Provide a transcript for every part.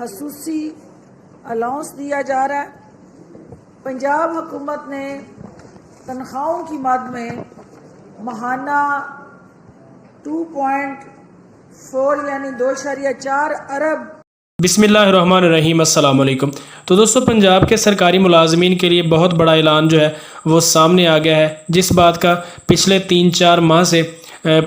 خصوصی الاؤنس دیا جا رہا ہے۔ پنجاب حکومت نے تنخواہوں کی مد میں ماہانہ 2.4 یعنی 2.4 ارب بسم اللہ الرحمن الرحیم۔ السلام علیکم۔ تو دوستو، پنجاب کے سرکاری ملازمین کے لیے بہت بڑا اعلان جو ہے وہ سامنے آ گیا ہے، جس بات کا پچھلے 3-4 ماہ سے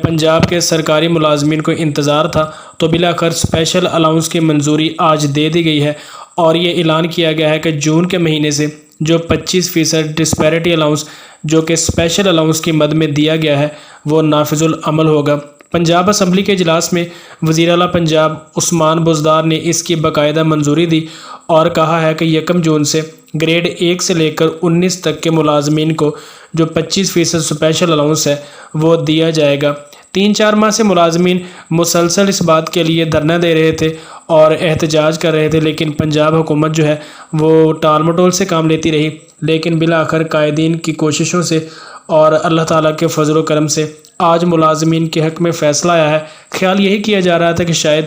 پنجاب کے سرکاری ملازمین کو انتظار تھا، تو بلاخر اسپیشل الاؤنس کی منظوری آج دے دی گئی ہے۔ اور یہ اعلان کیا گیا ہے کہ جون کے مہینے سے جو 25% ڈسپیرٹی الاؤنس جو کہ اسپیشل الاؤنس کی مد میں دیا گیا ہے وہ نافذ العمل ہوگا۔ پنجاب اسمبلی کے اجلاس میں وزیر اعلیٰ پنجاب عثمان بزدار نے اس کی باقاعدہ منظوری دی اور کہا ہے کہ 1 جون سے گریڈ 1 سے لے کر 19 تک کے ملازمین کو جو 25% اسپیشل الاؤنس ہے وہ دیا جائے گا۔ 3-4 ماہ سے ملازمین مسلسل اس بات کے لیے دھرنا دے رہے تھے اور احتجاج کر رہے تھے، لیکن پنجاب حکومت جو ہے وہ ٹال مٹول سے کام لیتی رہی، لیکن بالآخر قائدین کی کوششوں سے اور اللہ تعالیٰ کے فضل و کرم سے آج ملازمین کے حق میں فیصلہ آیا ہے۔ خیال یہی کیا جا رہا تھا کہ شاید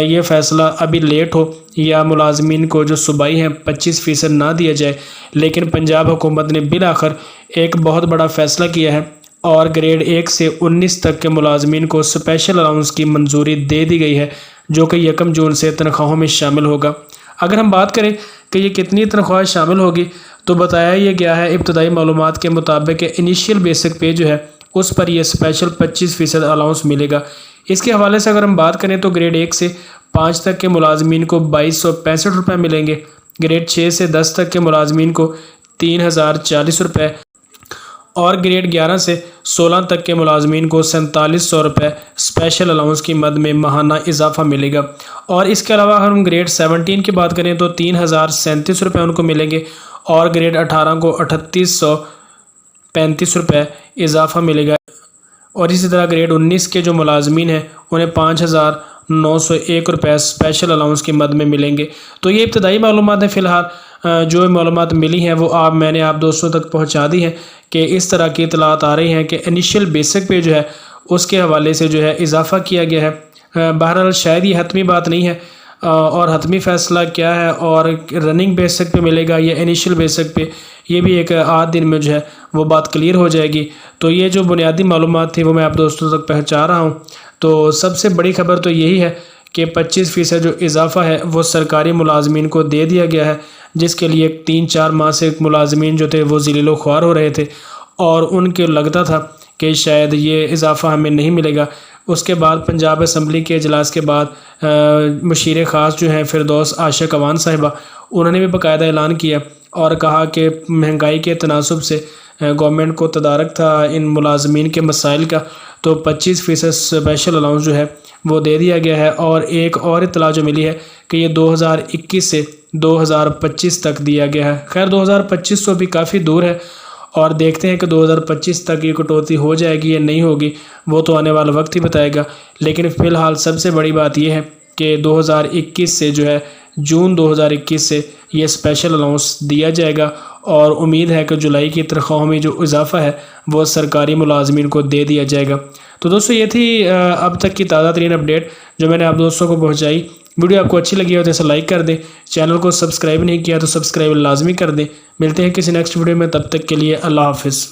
یہ فیصلہ ابھی لیٹ ہو یا ملازمین کو جو صوبائی ہیں 25% نہ دیا جائے، لیکن پنجاب حکومت نے بالآخر ایک بہت بڑا فیصلہ کیا ہے اور گریڈ 1 سے 19 تک کے ملازمین کو اسپیشل الاؤنس کی منظوری دے دی گئی ہے، جو کہ 1 جون سے تنخواہوں میں شامل ہوگا۔ اگر ہم بات کریں کہ یہ کتنی تنخواہ شامل ہوگی تو بتایا یہ گیا ہے ابتدائی معلومات کے مطابق کہ انیشیل بیسک پے جو ہے اس پر یہ اسپیشل 25% الاؤنس ملے گا۔ اس کے حوالے سے اگر ہم بات کریں تو گریڈ 1 سے 5 تک کے ملازمین کو 2265 روپے ملیں گے، گریڈ 6 سے 10 تک کے ملازمین کو 3040 روپے اور گریڈ 11 سے 16 تک کے ملازمین کو 4700 روپے اسپیشل الاؤنس کی مد میں ماہانہ اضافہ ملے گا۔ اور اس کے علاوہ اگر ہم گریڈ 17 کی بات کریں تو 3037 روپے ان کو ملیں گے اور گریڈ 18 کو 3835 روپے اضافہ ملے گا۔ اور اسی طرح گریڈ 19 کے جو ملازمین ہیں انہیں 5901 روپے اسپیشل الاؤنس کی مد میں ملیں گے۔ تو یہ ابتدائی معلومات ہیں، فی الحال جو معلومات ملی ہیں وہ میں نے آپ دوستوں تک پہنچا دی ہیں کہ اس طرح کی اطلاعات آ رہی ہیں کہ انیشیل بیسک پہ جو ہے اس کے حوالے سے جو ہے اضافہ کیا گیا ہے۔ بہرحال شاید یہ حتمی بات نہیں ہے اور حتمی فیصلہ کیا ہے اور رننگ بیسک پہ ملے گا یا انیشیل بیسک پہ، یہ بھی ایک آدھ دن میں جو ہے وہ بات کلیئر ہو جائے گی۔ تو یہ جو بنیادی معلومات تھی وہ میں آپ دوستوں تک پہنچا رہا ہوں۔ تو سب سے بڑی خبر تو یہی ہے کہ 25% جو اضافہ ہے وہ سرکاری ملازمین کو دے دیا گیا ہے، جس کے لیے 3-4 ماہ سے ملازمین جو تھے وہ ذلیل و خوار ہو رہے تھے اور ان کے لگتا تھا کہ شاید یہ اضافہ ہمیں نہیں ملے گا۔ اس کے بعد پنجاب اسمبلی کے اجلاس کے بعد مشیر خاص جو ہیں فردوس عاشق اوان صاحبہ، انہوں نے بھی باقاعدہ اعلان کیا اور کہا کہ مہنگائی کے تناسب سے گورنمنٹ کو تدارک تھا ان ملازمین کے مسائل کا، تو 25% اسپیشل الاؤنس جو ہے وہ دے دیا گیا ہے۔ اور ایک اور اطلاع جو ملی ہے کہ یہ 2021 سے 2025 تک دیا گیا ہے۔ خیر 2025 تو بھی کافی دور ہے اور دیکھتے ہیں کہ 2025 تک یہ کٹوتی ہو جائے گی یا نہیں ہوگی، وہ تو آنے والا وقت ہی بتائے گا۔ لیکن فی الحال سب سے بڑی بات یہ ہے کہ 2021 سے جو ہے جون 2021 سے یہ اسپیشل الاؤنس دیا جائے گا اور امید ہے کہ جولائی کی تنخواہوں میں جو اضافہ ہے وہ سرکاری ملازمین کو دے دیا جائے گا۔ تو دوستو یہ تھی اب تک کی تازہ ترین اپڈیٹ جو میں نے آپ دوستوں کو پہنچائی۔ ویڈیو آپ کو اچھی لگی ہو تو اسے لائک کر دیں، چینل کو سبسکرائب نہیں کیا تو سبسکرائب لازمی کر دیں۔ ملتے ہیں کسی نیکسٹ ویڈیو میں، تب تک کے لیے اللہ حافظ۔